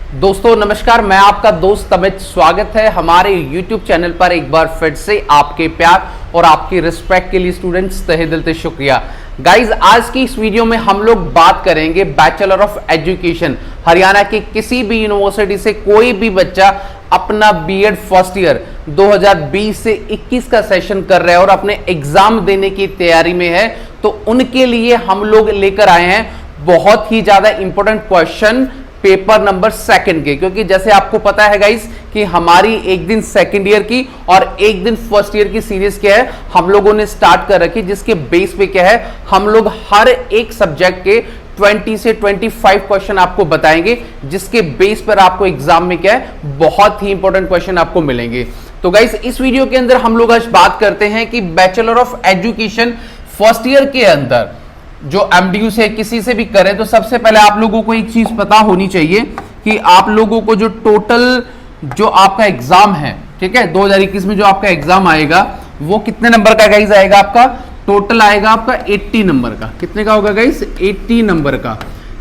दोस्तों नमस्कार, मैं आपका दोस्त अमित। स्वागत है हमारे YouTube चैनल पर एक बार फिर से। आपके प्यार और आपकी रिस्पेक्ट के लिए स्टूडेंट्स तहे दिल से शुक्रिया। गाइज, आज की इस वीडियो में हम लोग बात करेंगे बैचलर ऑफ एजुकेशन। हरियाणा के किसी भी यूनिवर्सिटी से कोई भी बच्चा अपना बीएड फर्स्ट ईयर 2020 से 21 का सेशन कर रहा है और अपने एग्जाम देने की तैयारी में है, तो उनके लिए हम लोग लेकर आए हैं बहुत ही ज्यादा important question paper number second के। क्योंकि जैसे आपको पता है गाइस कि हमारी एक दिन सेकंड ईयर की और एक दिन फर्स्ट ईयर की सीरीज क्या है, हम लोगों ने स्टार्ट कर रखी, जिसके बेस पे क्या है, हम लोग हर एक सब्जेक्ट के 20 से 25 क्वेश्चन आपको बताएंगे, जिसके बेस पर आपको एग्जाम में क्या है, बहुत ही इंपॉर्टेंट क्वेश्चन आपको मिलेंगे। तो गाइस, इस वीडियो के अंदर हम लोग आज बात करते हैं कि bachelor of education first year के अंदर जो एमडीयू से किसी से भी करें, तो सबसे पहले आप लोगों को एक चीज पता होनी चाहिए कि आप लोगों को जो टोटल जो आपका एग्जाम है, ठीक है, 2021 में जो आपका एग्जाम आएगा वो कितने नंबर का गाइस आएगा? आपका टोटल आएगा आपका 80 नंबर का। कितने का होगा गाइस? 80 नंबर का,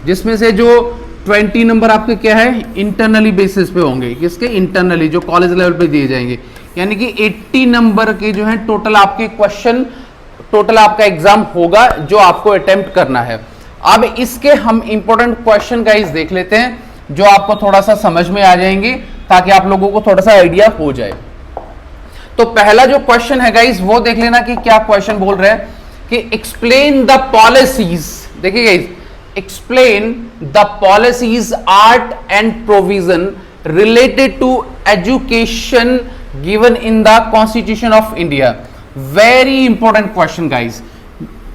जिसमें से जो 20 नंबर आपके क्या है, इंटरनली बेसिस पे होंगे। किसके? इंटरनली, जो कॉलेज लेवल पे दिए जाएंगे। यानी कि 80 नंबर के जो है टोटल आपके क्वेश्चन, टोटल आपका एग्जाम होगा जो आपको अटेम्प्ट करना है। अब इसके हम इंपॉर्टेंट क्वेश्चन गाइस देख लेते हैं, जो आपको थोड़ा सा समझ में आ जाएंगे, ताकि आप लोगों को थोड़ा सा आइडिया हो जाए। तो पहला जो क्वेश्चन है गाइस, वो देख लेना कि क्या क्वेश्चन बोल रहे हैं कि एक्सप्लेन द पॉलिसीज। देखिए guys, explain the policies, art and provision related to education given in the constitution of India. Very important question guys.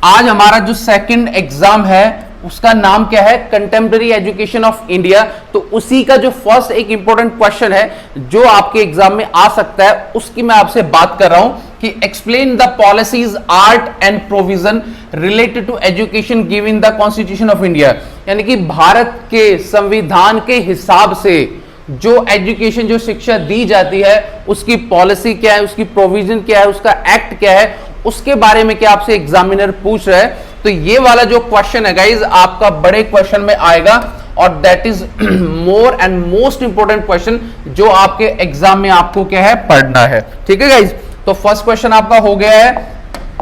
आज हमारा जो सेकंड एग्जाम है उसका नाम क्या है? Contemporary education of India. तो उसी का जो फर्स्ट एक इंपॉर्टेंट क्वेश्चन है जो आपके एग्जाम में आ सकता है, उसकी मैं आपसे बात कर रहा हूं कि explain the policies, art and provision related to education given in the constitution of India. यानी कि भारत के संविधान के हिसाब से जो एजुकेशन, जो शिक्षा दी जाती है, उसकी पॉलिसी क्या है, उसकी प्रोविजन क्या है, उसका एक्ट क्या है, उसके बारे में क्या आपसे एग्जामिनर पूछ रहा है। तो ये वाला जो क्वेश्चन है गाइज, आपका बड़े क्वेश्चन में आएगा, और that is more and most important question जो आपके एग्जाम में आपको क्या है, पढ़ना है। ठीक है गाइज, तो फर्स्ट क्वेश्चन आपका हो गया है।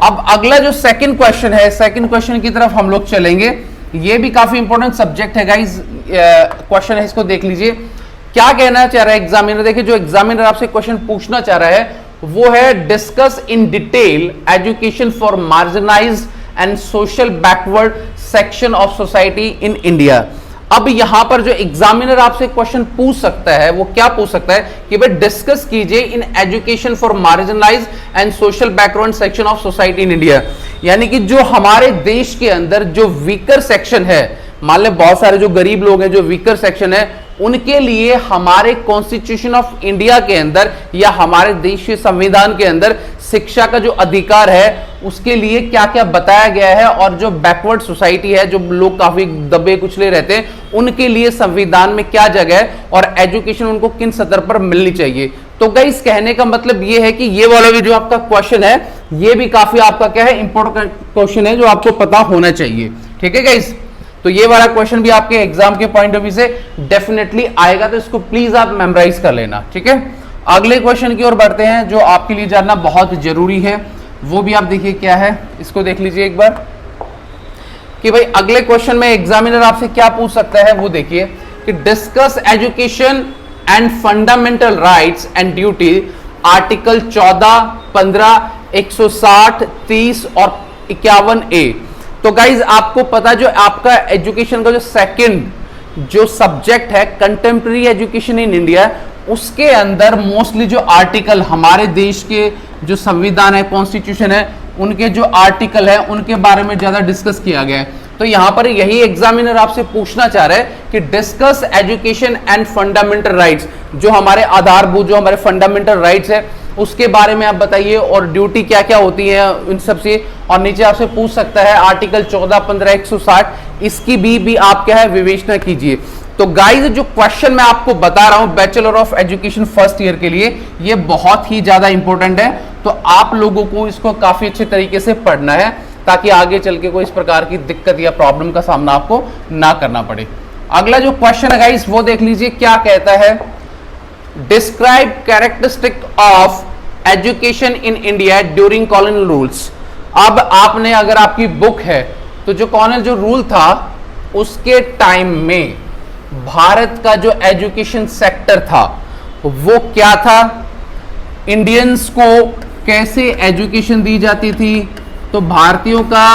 अब अगला जो सेकंड क्वेश्चन है, सेकंड क्वेश्चन की तरफ हम लोग चलेंगे। ये भी काफी इंपॉर्टेंट सब्जेक्ट है गाइज, क्वेश्चन है, इसको देख लीजिए। क्या कहना चाह रहा है एग्जामिनर? देखिए, जो एग्जामिनर आपसे क्वेश्चन पूछना चाह रहा है वो है discuss in detail education for marginalised and social backward section of society in India. अब यहां पर जो एग्जामिनर आपसे क्वेश्चन पूछ सकता है वो क्या पूछ सकता है कि भाई डिस्कस कीजिए in education for marginalised and social backward section of society in India. यानी कि जो हमारे देश के अंदर जो वीकर सेक्शन है, मान ले बहुत सारे जो गरीब लोग हैं, जो वीकर सेक्शन है, उनके लिए हमारे कॉन्स्टिट्यूशन ऑफ इंडिया के अंदर या हमारे देश के संविधान के अंदर शिक्षा का जो अधिकार है, उसके लिए क्या क्या बताया गया है, और जो बैकवर्ड सोसाइटी है, जो लोग काफी दबे कुचले रहते हैं, उनके लिए संविधान में क्या जगह है और एजुकेशन उनको किन स्तर पर मिलनी चाहिए। तो गाइस, कहने का मतलब ये है कि ये वाला भी जो आपका क्वेश्चन है, ये भी काफी आपका क्या है, इंपॉर्टेंट क्वेश्चन है जो आपको पता होना चाहिए। ठीक है गाइस, तो ये वाला क्वेश्चन भी आपके एग्जाम के पॉइंट ऑफ व्यू से डेफिनेटली आएगा, तो इसको प्लीज आप मेमोराइज कर लेना। ठीक है, अगले क्वेश्चन की ओर बढ़ते हैं, जो आपके लिए जानना बहुत जरूरी है। वो भी आप देखिए क्या है, इसको देख लीजिए एक बार कि भाई अगले क्वेश्चन में एग्जामिनर आपसे क्या पूछ सकता है। वो देखिए कि discuss education and fundamental rights and duty, article 14, 15, 160, 30 और 51A। तो गाइज, आपको पता, जो आपका एजुकेशन का जो सेकंड जो सब्जेक्ट है कंटेम्प्रेरी एजुकेशन इन इंडिया, उसके अंदर मोस्टली जो आर्टिकल हमारे देश के जो संविधान है, कॉन्स्टिट्यूशन है, उनके जो आर्टिकल है, उनके बारे में ज्यादा डिस्कस किया गया है। तो यहां पर यही एग्जामिनर आपसे पूछना चाह रहा है कि discuss education and fundamental rights, जो हमारे आधारभूत, जो हमारे फंडामेंटल राइट्स है, उसके बारे में आप बताइए, और ड्यूटी क्या क्या होती है इन सब से। और नीचे आपसे पूछ सकता है आर्टिकल 14, 15, 160, इसकी भी आप क्या है, विवेचना कीजिए। तो गाइस, जो क्वेश्चन मैं आपको बता रहा हूं bachelor of education first year के लिए, ये बहुत ही ज्यादा इंपॉर्टेंट है। तो आप लोगों को इसको काफी अच्छे तरीके से पढ़ना है, ताकि आगे चल के कोई इस प्रकार की दिक्कत या प्रॉब्लम का सामना आपको ना करना पड़े। अगला जो क्वेश्चन है गाइस वो देख लीजिए क्या कहता है। Describe characteristic of education in India during colonial rules. अब आपने अगर आपकी बुक है तो जो कॉलोनियल जो रूल था उसके टाइम में भारत का जो एजुकेशन सेक्टर था वो क्या था, इंडियंस को कैसे एजुकेशन दी जाती थी, तो भारतीयों का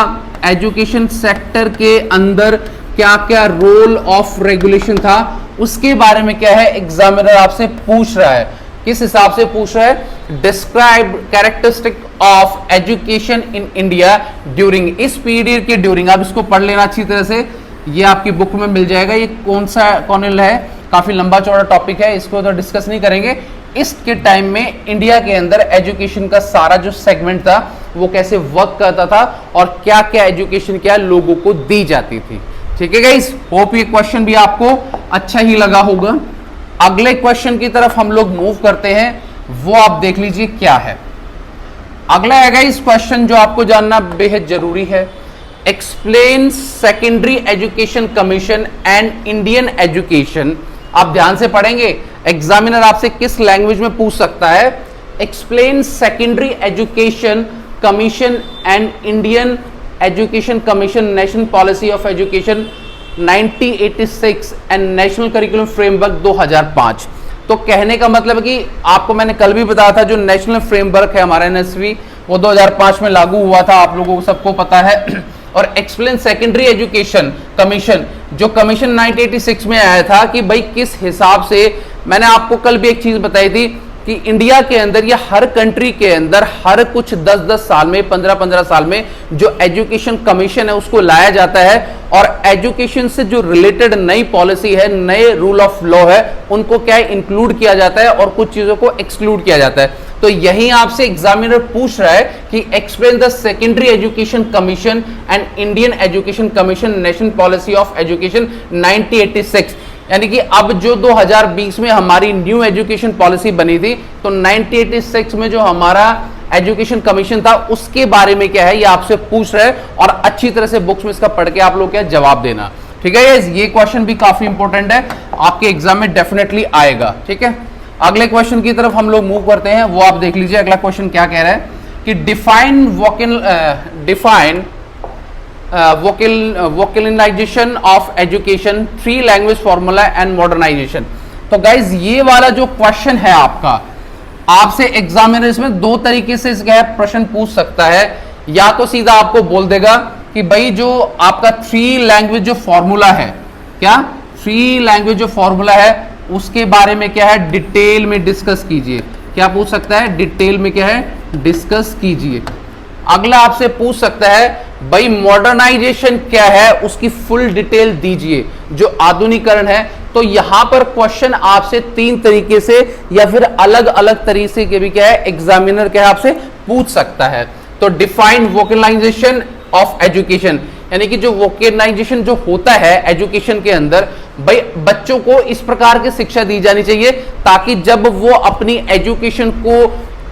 एजुकेशन सेक्टर के अंदर क्या क्या रोल ऑफ रेगुलेशन था, उसके बारे में क्या है एग्जामिनर आपसे पूछ रहा है। किस हिसाब से पूछ रहा है, describe characteristic of education in India during, इस पीरियड के ड्यूरिंग। आप इसको पढ़ लेना अच्छी तरह से, ये आपकी बुक में मिल जाएगा। ये कौन सा कॉर्नल है, काफी लंबा चौड़ा टॉपिक है, इसको तो डिस्कस नहीं करेंगे। इसके टाइम में इंडिया के अंदर एजुकेशन का सारा जो सेगमेंट था वो कैसे वर्क करता था और क्या क्या एजुकेशन क्या लोगों को दी जाती थी। ठीक है गाइस, होप ये क्वेश्चन भी आपको अच्छा ही लगा होगा। अगले क्वेश्चन की तरफ हम लोग मूव करते हैं, वो आप देख लीजिए क्या है। अगला है गाइस क्वेश्चन जो आपको जानना बेहद जरूरी है। Explain secondary education commission and Indian education. आप ध्यान से पढ़ेंगे, एग्जामिनर आपसे किस लैंग्वेज में पूछ सकता है। Explain secondary education commission and Indian education commission, national policy of education 1986 and national curriculum framework 2005। तो कहने का मतलब है कि आपको मैंने कल भी बताया था जो नेशनल फ्रेमवर्क है हमारा एनएसवी वो 2005 में लागू हुआ था, आप लोगों को सबको पता है। और एक्सप्लेन सेकेंडरी एजुकेशन कमीशन, जो कमीशन 1986 में आया था कि भाई किस हिसाब से, मैंने आपको कल भी एक चीज बताई थी कि इंडिया के अंदर या हर कंट्री के अंदर हर कुछ 10-10 साल में 15-15 साल में जो एजुकेशन कमीशन है उसको लाया जाता है और एजुकेशन से जो रिलेटेड नई पॉलिसी है, नए रूल ऑफ लॉ है, उनको क्या इंक्लूड किया जाता है और कुछ चीजों को एक्सक्लूड किया जाता है। तो यही आपसे एग्जामिनर पूछ रहा है कि explain the secondary education commission and Indian education commission national policy of education 1986। यानी कि अब जो 2020 में हमारी न्यू एजुकेशन पॉलिसी बनी थी तो 1986 में जो हमारा एजुकेशन कमीशन था उसके बारे में क्या है ये आपसे पूछ रहा है और अच्छी तरह से बुक्स में इसका पढ़ के आप लोग क्या जवाब देना। ठीक है, ये क्वेश्चन भी काफी इंपॉर्टेंट है, आपके एग्जाम में डेफिनेटली आएगा। ठीक है, अगले क्वेश्चन की तरफ हम लोग मूव करते हैं, वो आप देख लीजिए। अगला क्वेश्चन क्या कह रहा है कि define vocalisation of education, 3 language formula and modernisation. तो गाइज ये वाला जो क्वेश्चन है आपका, आपसे एग्जामिनर इसमें 2 तरीके से इसका प्रश्न पूछ सकता है। या तो सीधा आपको बोल देगा कि भाई जो आपका 3 लैंग्वेज जो फॉर्मूला है, क्या 3 लैंग्वेज जो फॉर्मूला है उसके बारे में क्या है डिटेल में डिस्कस कीजिए। क्या पूछ सकता है, डिटेल में क्या है डिस्कस कीजिए। अगला आपसे पूछ सकता है भाई मॉडर्नाइजेशन क्या है, उसकी फुल डिटेल दीजिए, जो आधुनिकरण है। तो यहां पर क्वेश्चन आपसे 3 तरीके से या फिर अलग अलग तरीके के भी क्या है एग्जामिनर क्या है आपसे पूछ सकता है। तो डिफाइन वोकलाइजेशन ऑफ एजुकेशन, यानी कि जो वोकलाइजेशन जो होता है एजुकेशन के अंदर, भाई बच्चों को इस प्रकार की शिक्षा दी जानी चाहिए ताकि जब वो अपनी एजुकेशन को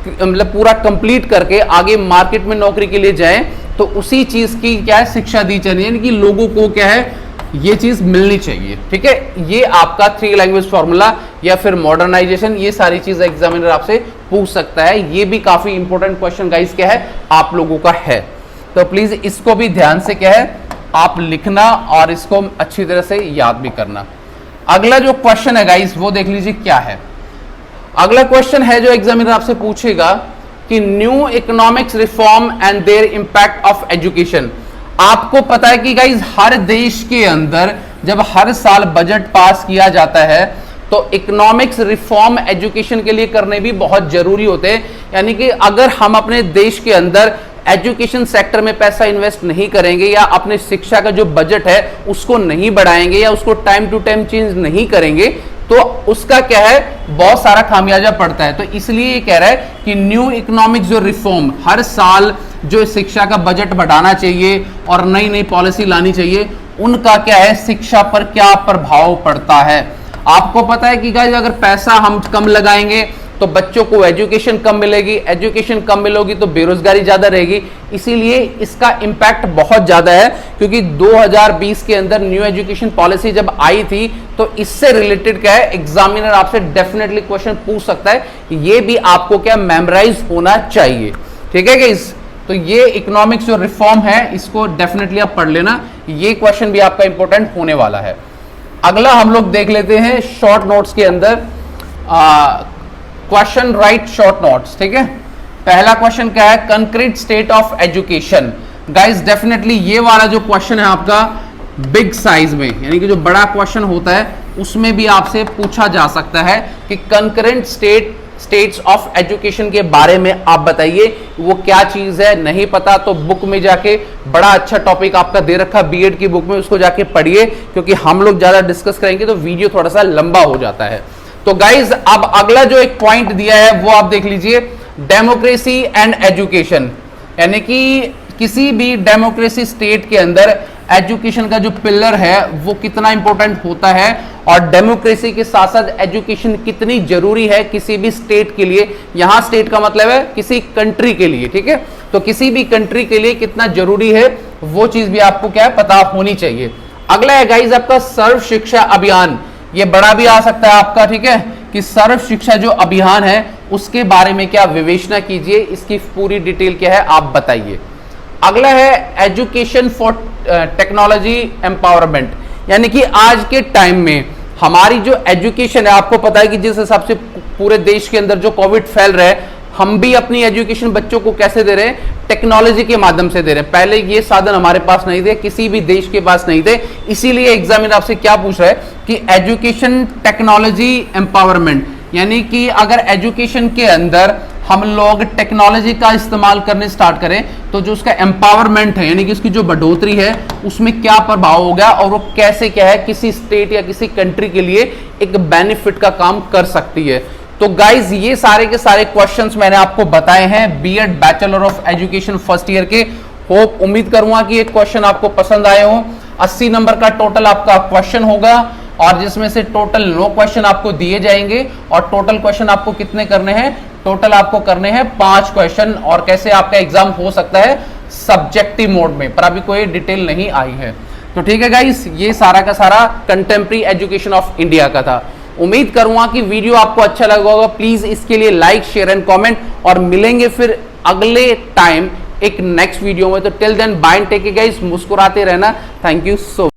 मतलब पूरा कंप्लीट करके आगे मार्केट में नौकरी के लिए जाएं तो उसी चीज की क्या है शिक्षा दी चाहिए, यानी कि लोगों को क्या है ये चीज मिलनी चाहिए। ठीक है, ये आपका 3 लैंग्वेज फॉर्मूला या फिर मॉडर्नाइजेशन, ये सारी चीज एग्जामिनर आपसे पूछ सकता है। ये भी काफी इंपॉर्टेंट क्वेश्चन गाइस क्या है आप लोगों का है, तो प्लीज इसको भी ध्यान से क्या है आप लिखना और इसको अच्छी तरह से याद भी करना। अगला जो क्वेश्चन है गाइस वो देख लीजिए क्या है। अगला क्वेश्चन है जो एग्जामिनर आपसे पूछेगा कि new economics reform and their impact of education. आपको पता है कि गाइस हर देश के अंदर जब हर साल बजट पास किया जाता है तो इकोनॉमिक्स रिफॉर्म एजुकेशन के लिए करने भी बहुत जरूरी होते हैं। यानी कि अगर हम अपने देश के अंदर एजुकेशन सेक्टर में पैसा इन्वेस्ट नहीं करेंगे या अपने शिक्षा का जो बजट है उसको नहीं बढ़ाएंगे या उसको टाइम टू टाइम चेंज नहीं करेंगे तो उसका क्या है बहुत सारा खामियाजा पड़ता है। तो इसलिए ये कह रहा है कि न्यू इकोनॉमिक जो रिफॉर्म, हर साल जो शिक्षा का बजट बढ़ाना चाहिए और नई नई पॉलिसी लानी चाहिए, उनका क्या है शिक्षा पर क्या प्रभाव पड़ता है। आपको पता है कि गाइस अगर पैसा हम कम लगाएंगे तो बच्चों को एजुकेशन कम मिलेगी, एजुकेशन कम मिलेगी तो बेरोजगारी ज्यादा रहेगी। इसीलिए इसका इंपैक्ट बहुत ज्यादा है, क्योंकि 2020 के अंदर न्यू एजुकेशन पॉलिसी जब आई थी तो इससे रिलेटेड क्या है, एग्जामिनर आपसे डेफिनेटली क्वेश्चन पूछ सकता है। ये भी आपको क्या मेमोराइज होना चाहिए, ठीक है गाइस। तो ये इकोनॉमिक्स जो रिफॉर्म है इसको डेफिनेटली आप पढ़ लेना, ये क्वेश्चन भी आपका इंपॉर्टेंट होने वाला है। अगला हम लोग देख लेते हैं शॉर्ट नोट्स के अंदर क्वेश्चन राइट शॉर्ट नोट्स, ठीक है। पहला क्वेश्चन क्या है, concrete state of education. Guys definitely ये वाला जो क्वेश्चन है आपका बिग साइज में, यानी कि जो बड़ा क्वेश्चन होता है उसमें भी आपसे पूछा जा सकता है कि कंकरेंट स्टेट्स ऑफ एजुकेशन के बारे में आप बताइए, वो क्या चीज है। नहीं पता तो बुक में जाके, बड़ा अच्छा टॉपिक आपका दे रखा बीएड की बुक में, उसको जाके पढ़िए, क्योंकि हम लोग ज्यादा डिस्कस करेंगे तो वीडियो थोड़ा सा लंबा हो जाता है। तो गाइज अब अगला जो एक पॉइंट दिया है वो आप देख लीजिए, डेमोक्रेसी एंड एजुकेशन, यानी कि किसी भी डेमोक्रेसी स्टेट के अंदर एजुकेशन का जो पिलर है वो कितना इंपॉर्टेंट होता है, और डेमोक्रेसी के साथ साथ एजुकेशन कितनी जरूरी है किसी भी स्टेट के लिए। यहां स्टेट का मतलब है किसी कंट्री के लिए, ठीक है। तो किसी भी कंट्री के लिए कितना जरूरी है वो चीज भी आपको क्या है पता होनी चाहिए। अगला है गाइज आपका सर्व शिक्षा अभियान, ये बड़ा भी आ सकता है आपका, ठीक है, कि सर्व शिक्षा जो अभियान है उसके बारे में क्या विवेचना कीजिए, इसकी पूरी डिटेल क्या है आप बताइए। अगला है एजुकेशन फॉर टेक्नोलॉजी एम्पावरमेंट, यानी कि आज के टाइम में हमारी जो एजुकेशन है, आपको पता है कि जिस हिसाब से पूरे देश के अंदर जो कोविड फैल रहा है, हम भी अपनी एजुकेशन बच्चों को कैसे दे रहे हैं, टेक्नोलॉजी के माध्यम से दे रहे हैं। पहले ये साधन हमारे पास नहीं थे, किसी भी देश के पास नहीं थे, इसीलिए एग्जामिनर आपसे क्या पूछ रहा है कि एजुकेशन टेक्नोलॉजी एम्पावरमेंट, यानी कि अगर एजुकेशन के अंदर हम लोग टेक्नोलॉजी का इस्तेमाल करने स्टार्ट करें तो जो उसका एम्पावरमेंट है, यानी कि उसकी जो बढ़ोतरी है उसमें क्या प्रभाव होगा, और वो कैसे क्या है किसी स्टेट या किसी कंट्री के लिए एक बेनिफिट का काम कर सकती है। तो गाइज ये सारे के सारे क्वेश्चंस मैंने आपको बताए हैं B Ed bachelor of education first year के। होप उम्मीद करूंगा कि ये क्वेश्चन आपको पसंद आए हो। 80 नंबर का टोटल आपका क्वेश्चन होगा, और जिसमें से टोटल 9 क्वेश्चन आपको दिए जाएंगे, और टोटल क्वेश्चन आपको कितने करने हैं, टोटल आपको करने हैं 5 क्वेश्चन। और कैसे आपका एग्जाम हो सकता है, सब्जेक्टिव मोड में, पर अभी कोई डिटेल नहीं आई है। तो ठीक है गाइस, ये सारा का सारा कंटेम्प्रेरी एजुकेशन ऑफ इंडिया का था। उम्मीद करूंगा कि वीडियो आपको अच्छा लगा होगा। प्लीज इसके लिए लाइक शेयर एंड कमेंट, और मिलेंगे फिर अगले टाइम एक नेक्स्ट वीडियो में। तो till then bye and take care guys, मुस्कुराते रहना। Thank you so